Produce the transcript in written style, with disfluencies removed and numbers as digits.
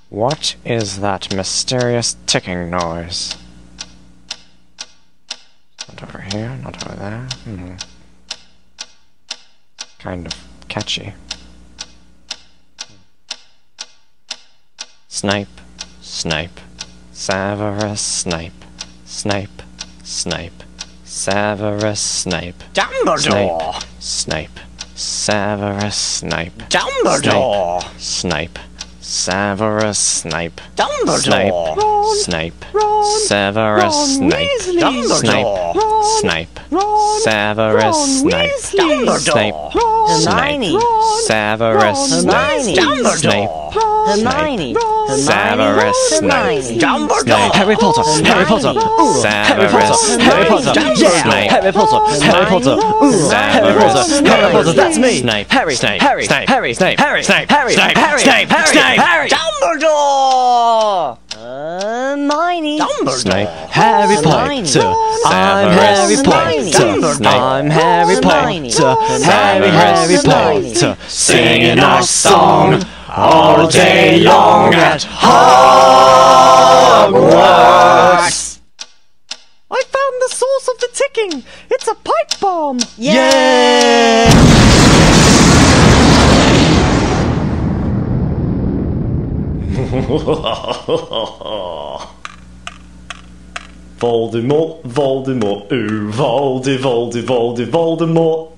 What is that mysterious ticking noise? Not over here, not over there. Kind of catchy. Snipe, snipe, Severus Snape, Snape, Snape, Severus Snape, Dumbledore! Snape, Severus Snape, Dumbledore! Snape, Severus Snape, Dumbledore! Snape, Ron, Severus Ron Snape, Weasley. Snape, Ron, Snape, Ron, Severus Ron Snape, Weasley. Snape, Ron, Snape, Ron, Severus Ron Snape, Weasley. Snape, Hermione, Severus Hermione, Snape, Dumbledore, Harry Potter, Harry Potter, Severus Harry Potter, Snape, Harry Potter, Harry Potter, Harry Potter, Harry Potter, that's me, Snape, Harry, Snape, Harry, Snape, Harry, Snape, Harry, Snape, Harry, Snape, Harry, Snape, Snape, Harry, Dumbledore! Hermione. Snape, Harry Hermione. Potter, I'm Harry Potter. I'm Harry Potter, Harry Potter, singing our song all day long at Hogwarts. I found the source of the ticking! It's a pipe bomb! Yay! Voldemort, Voldemort, ooh, Voldemort.